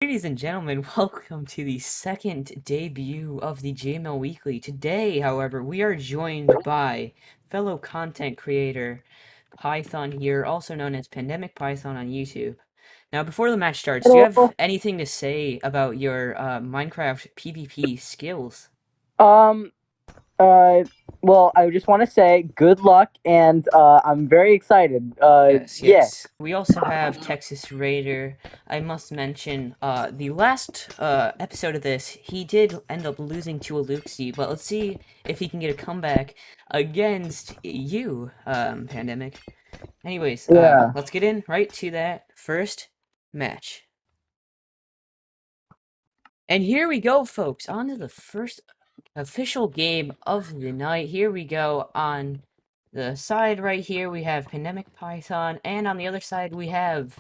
Ladies and gentlemen, welcome to the second debut of the Jayemel Weekly. Today, however, we are joined by fellow content creator Python here, also known as Pandemic Python on YouTube. Now, before the match starts, do you have Hello. anything to say about your Minecraft PvP skills? Um, uh, well, I just want to say good luck, and I'm very excited. Yes, Yeah. yes. We also have Texas Raider. I must mention, the last episode of this, he did end up losing to Alooxie, but let's see if he can get a comeback against you, Pandemic. Anyways, Yeah. let's get in right to that first match. And here we go, folks, on to the first official game of the night. Here we go on the side right here, we have Pandemic Python, and on the other side we have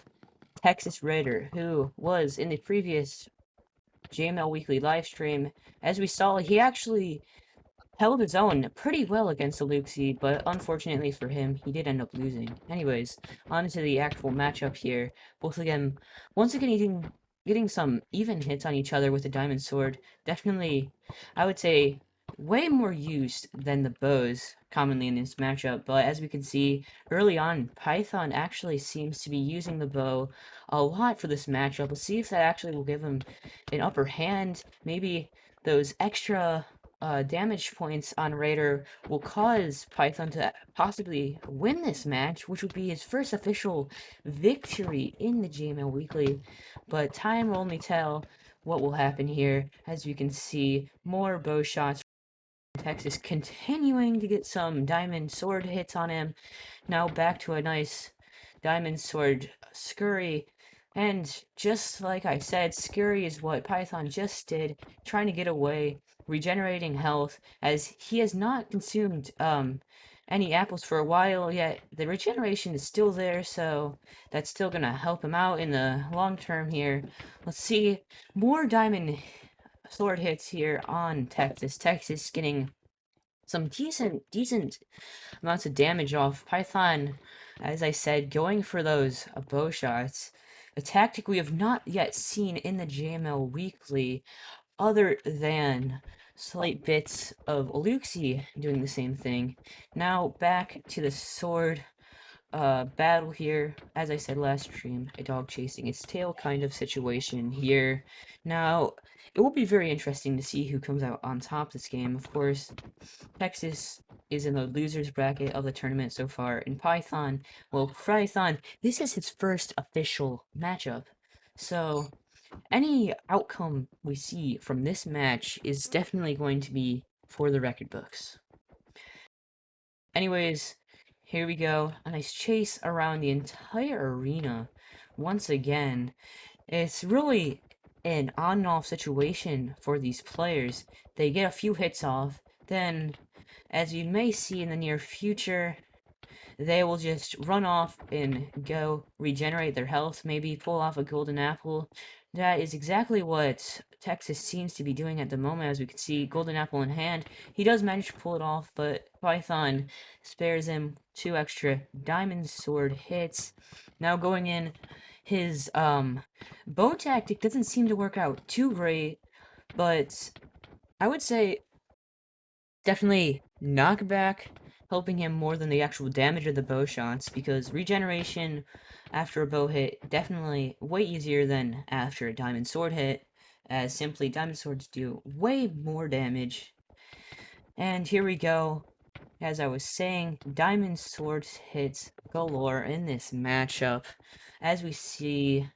Texas Raider, who was in the previous JML Weekly livestream. As we saw, he actually held his own pretty well against Alooxie, but unfortunately for him, he did end up losing. Anyways, on to the actual matchup here. Both of them, once again, getting some even hits on each other with the diamond sword. Definitely, I would say, way more used than the bows commonly in this matchup. But as we can see early on, Python actually seems to be using the bow a lot for this matchup. Let's see if that actually will give him an upper hand. Maybe those extra damage points on Raider will cause Python to possibly win this match, which would be his first official victory in the JML Weekly. But time will only tell what will happen here. As you can see, more bow shots from Texas continuing to get some diamond sword hits on him. Now back to a nice diamond sword scurry. And just like I said, scurry is what Python just did, trying to get away, regenerating health, as he has not consumed any apples for a while yet. The regeneration is still there, so that's still gonna help him out in the long term here. Let's see more diamond sword hits here on Texas. Texas getting some decent amounts of damage off. Python, as I said, going for those bow shots. A tactic we have not yet seen in the JML Weekly, other than slight bits of Alooxie doing the same thing. Now back to the sword battle here. As I said last stream, a dog chasing its tail kind of situation here. Now, it will be very interesting to see who comes out on top this game. Of course, Texas is in the losers bracket of the tournament so far. In Python, well, Python, this is his first official matchup. So, any outcome we see from this match is definitely going to be for the record books. Anyways, here we go. A nice chase around the entire arena. Once again, it's really an on and off situation for these players. They get a few hits off, then, as you may see in the near future, they will just run off and go regenerate their health, maybe pull off a golden apple. That is exactly what Texas seems to be doing at the moment. As we can see, golden apple in hand. He does manage to pull it off, but Python spares him 2 extra diamond sword hits. Now going in, his bow tactic doesn't seem to work out too great, but I would say definitely knockback helping him more than the actual damage of the bow shots, because regeneration after a bow hit definitely way easier than after a diamond sword hit, as simply diamond swords do way more damage. And here we go. As I was saying, diamond swords hits galore in this matchup. As we see,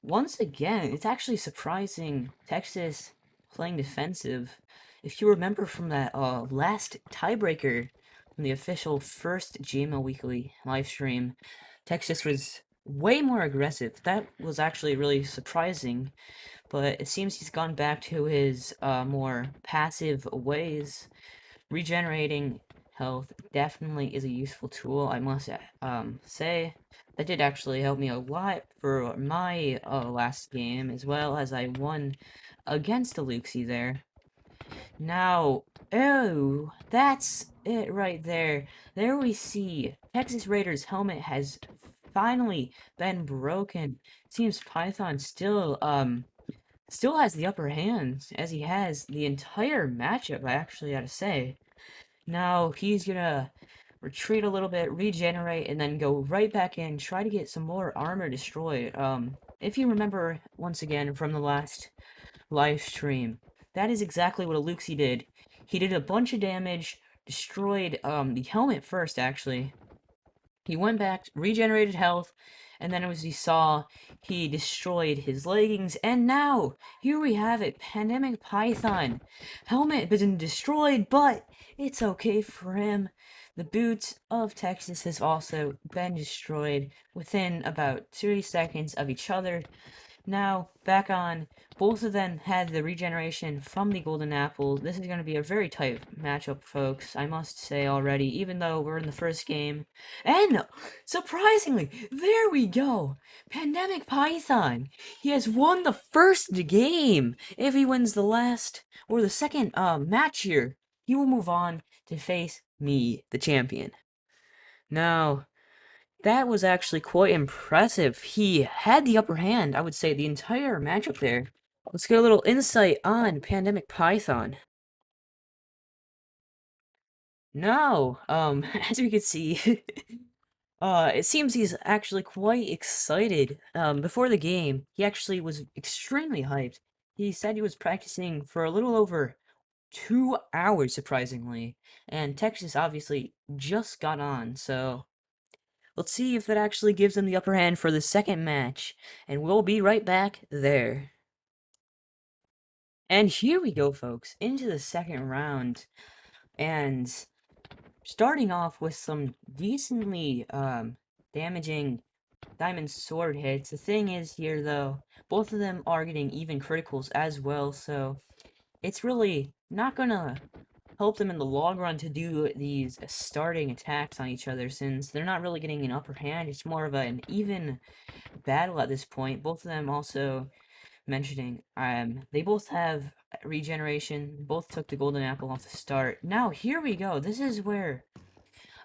once again, it's actually surprising Texas playing defensive. If you remember from that last tiebreaker from the official first JML Weekly livestream, Texas was way more aggressive. That was actually really surprising, but it seems he's gone back to his more passive ways. Regenerating health definitely is a useful tool, I must say. That did actually help me a lot for my last game, as well as I won against Alooxie there. Now, oh, that's it right there. There we see Texas Raiders' helmet has finally been broken. Seems Python still has the upper hand, as he has the entire matchup, I actually gotta say. Now he's gonna retreat a little bit, regenerate, and then go right back in, try to get some more armor destroyed. If you remember once again from the last live stream, that is exactly what Alooxie did. He did a bunch of damage, destroyed the helmet first actually. He went back, regenerated health, and then as you saw, he destroyed his leggings, and now, here we have it, Pandemic Python. Helmet has been destroyed, but it's okay for him. The boots of Texas has also been destroyed within about 30 seconds of each other. Now, back on, both of them had the regeneration from the golden apple. This is going to be a very tight matchup, folks, I must say already, even though we're in the first game. And, surprisingly, there we go! Pandemic Python! He has won the first game! If he wins the last, or the second, match here, he will move on to face me, the champion. Now, that was actually quite impressive. He had the upper hand, I would say, the entire matchup there. Let's get a little insight on Pandemic Python. Now, as we can see, it seems he's actually quite excited. Before the game, he actually was extremely hyped. He said he was practicing for a little over 2 hours, surprisingly. And Texas obviously just got on, so let's see if that actually gives him the upper hand for the second match, and we'll be right back there. And here we go, folks, into the second round, and starting off with some decently, damaging diamond sword hits. The thing is here, though, both of them are getting even criticals as well, so it's really not gonna help them in the long run to do these starting attacks on each other, since they're not really getting an upper hand. It's more of an even battle at this point. Both of them also mentioning they both have regeneration, both took the golden apple off the start. Now here we go. This is where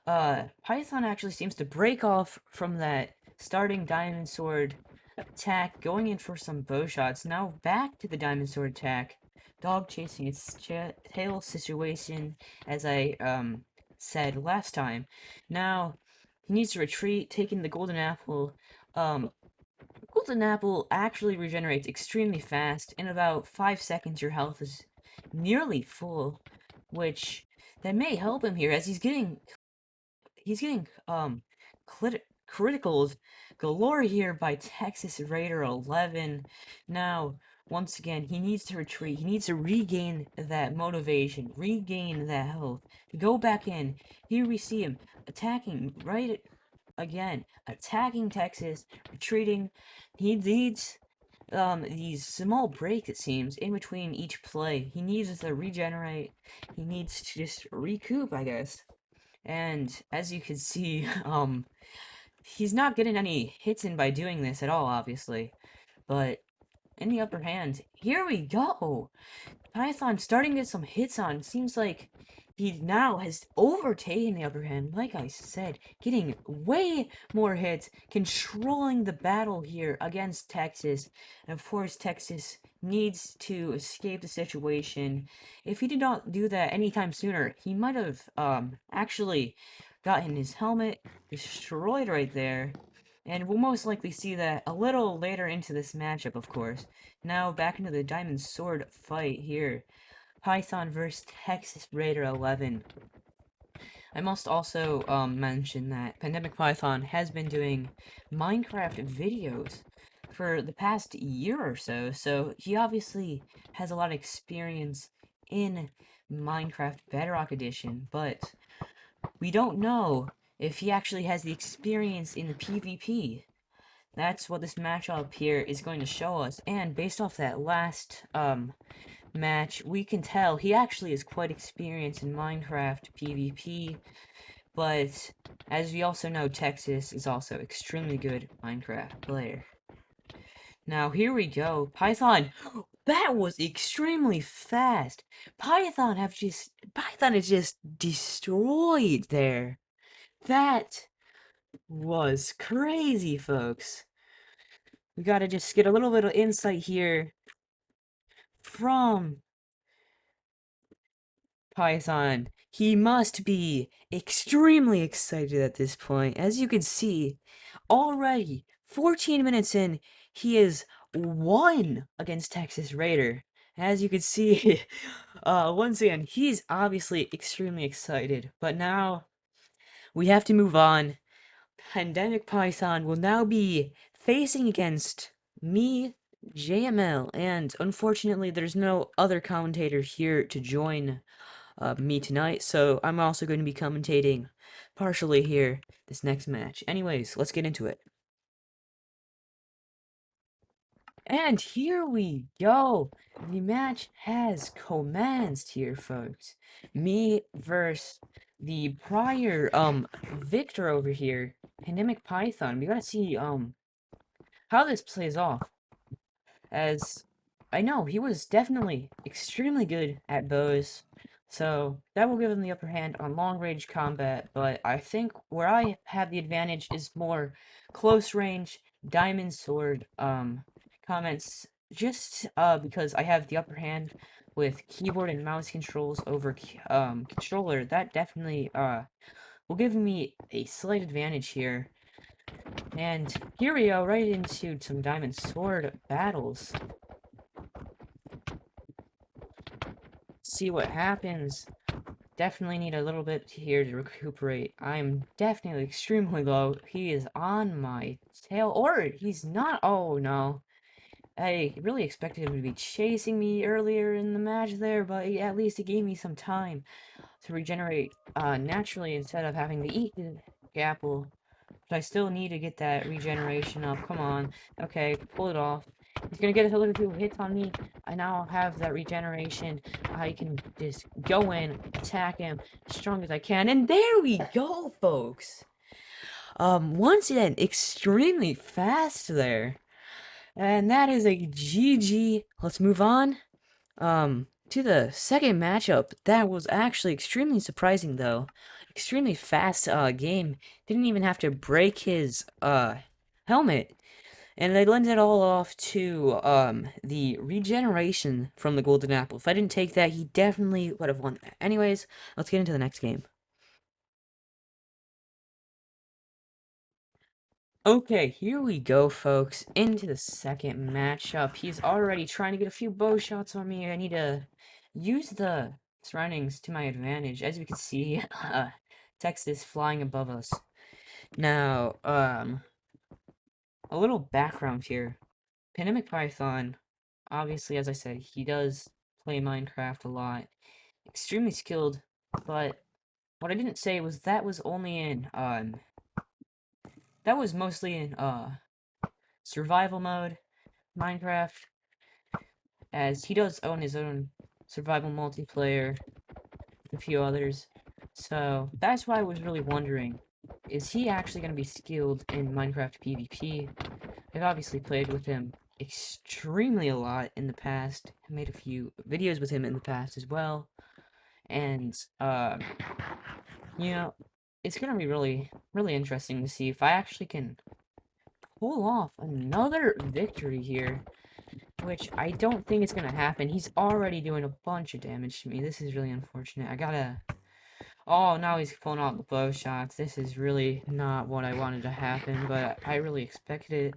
Python actually seems to break off from that starting diamond sword attack, going in for some bow shots. Now back to the diamond sword attack, dog chasing its tail situation, as I said last time. Now he needs to retreat, taking the golden apple. Golden apple actually regenerates extremely fast. In about 5 seconds, your health is nearly full, which that may help him here, as he's getting criticals galore here by Texas Raider 11. Now, once again, he needs to retreat. He needs to regain that motivation, regain that health, to go back in. Here we see him attacking right again, attacking Texas, retreating. He needs these small breaks, it seems, in between each play. He needs to regenerate. He needs to just recoup, I guess. And as you can see, he's not getting any hits in by doing this at all, obviously. But in the upper hand, here we go! Python starting to get some hits on. Seems like he now has overtaken the upper hand, like I said, getting way more hits, controlling the battle here against Texas. And of course, Texas needs to escape the situation. If he did not do that anytime sooner, he might have actually gotten his helmet destroyed right there. And we'll most likely see that a little later into this matchup, of course. Now, back into the Diamond Sword fight here. Python vs. Texas Raider 11. I must also mention that Pandemic Python has been doing Minecraft videos for the past year or so, so he obviously has a lot of experience in Minecraft Bedrock Edition, but we don't know if he actually has the experience in the PvP. That's what this matchup here is going to show us, and based off that last match, we can tell he actually is quite experienced in Minecraft PvP, but as we also know, Texas is also extremely good Minecraft player. Now here we go, Python. That was extremely fast. Python is just destroyed there. That was crazy, folks. We gotta just get a little bit of insight here from Python. He must be extremely excited at this point. As you can see, already 14 minutes in, he is 1 against Texas Raider. As you can see, once again, he's obviously extremely excited. But now we have to move on. Pandemic Python will now be facing against me, JML, and unfortunately, there's no other commentator here to join me tonight, so I'm also going to be commentating partially here this next match. Anyways, let's get into it. And here we go. The match has commenced here, folks. Me versus the prior victor over here, Pandemic Python. We gotta see how this plays off. As I know, he was definitely extremely good at bows, so that will give him the upper hand on long-range combat, but I think where I have the advantage is more close-range diamond sword comments, just because I have the upper hand with keyboard and mouse controls over controller. That definitely will give me a slight advantage here. And here we go, right into some diamond sword battles. See what happens. Definitely need a little bit here to recuperate. I'm definitely extremely low. He is on my tail, or he's not. Oh no. I really expected him to be chasing me earlier in the match there, but at least he gave me some time to regenerate naturally instead of having to eat the apple. But I still need to get that regeneration up. Come on. Okay, pull it off. He's gonna get a little few hits on me. I now have that regeneration. I can just go in, attack him as strong as I can. And there we go, folks. Once again, extremely fast there. And that is a GG. Let's move on. To the second matchup. That was actually extremely surprising, though. Extremely fast, game. Didn't even have to break his, helmet. And they lend it all off to, the regeneration from the golden apple. If I didn't take that, he definitely would have won that. Anyways, let's get into the next game. Okay, here we go, folks, into the second matchup. He's already trying to get a few bow shots on me. I need to use the surroundings to my advantage. As you can see, Texas flying above us. Now, a little background here. Pandemic Python, obviously, as I said, he does play Minecraft a lot. Extremely skilled, but what I didn't say was that was only in, that was mostly in, survival mode Minecraft, as he does own his own survival multiplayer with a few others. So that's why I was really wondering, is he actually going to be skilled in Minecraft PvP? I've obviously played with him extremely a lot in the past. I made a few videos with him in the past as well. And, you know, it's going to be really, really interesting to see if I actually can pull off another victory here. Which I don't think it's gonna happen. He's already doing a bunch of damage to me. This is really unfortunate. I gotta... Oh, now he's pulling out the bow shots. This is really not what I wanted to happen, but I really expected it.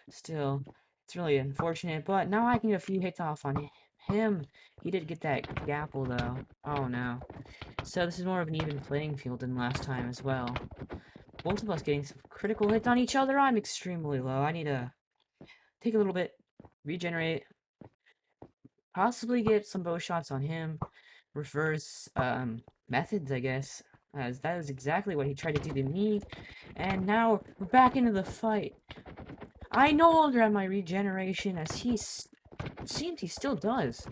Still, it's really unfortunate, but now I can get a few hits off on him. He did get that gapple, though. Oh, no. So this is more of an even playing field than last time as well. Both of us getting some critical hits on each other. I'm extremely low. I need to take a little bit, regenerate, possibly get some bow shots on him. Reverse methods, I guess, as that is exactly what he tried to do to me. And now we're back into the fight. I no longer have my regeneration, as seems he still does.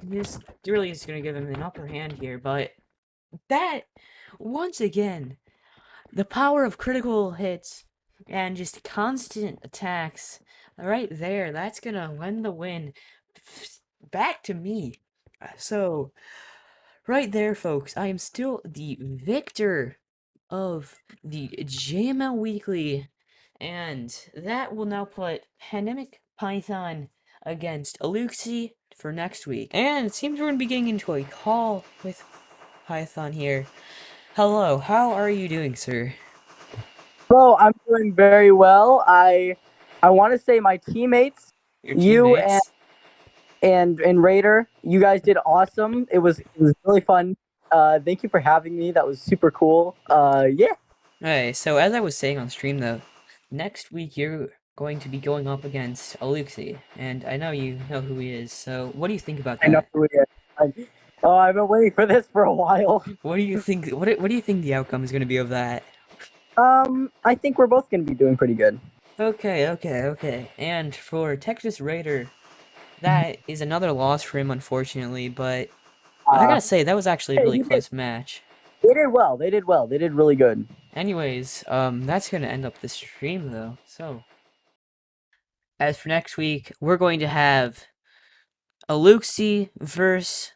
This really is going to give him an upper hand here, but that, once again, the power of critical hits and just constant attacks right there, that's going to lend the win back to me. So, right there, folks, I am still the victor of the Jayemel Weekly, and that will now put Pandemic Python against Alooxie for next week. And it seems we're going to be getting into a call with Python here. Hello, how are you doing, sir? Bro, I'm doing very well. I want to say my teammates, Your you teammates? and Raider, you guys did awesome. It was really fun. Thank you for having me. That was super cool. Yeah. Alright, so as I was saying on stream though, next week you're going to be going up against Alooxie, and I know you know who he is, so what do you think about I know that? who it is. I've been waiting for this for a while. What do you think what do you think the outcome is gonna be of that? I think we're both gonna be doing pretty good. Okay. And for Texas Raider, that is another loss for him unfortunately, but I Uh, gotta say that was actually a hey, really close match. they did well. They did well. They did really good. Anyways, that's gonna end up the stream though. So as for next week, we're going to have Alooxie versus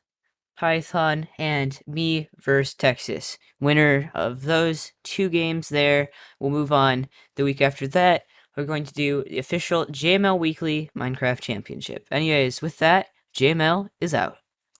Python, and me versus Texas. Winner of those two games there will move on. The week after that, we're going to do the official JML Weekly Minecraft Championship. Anyways, with that, JML is out.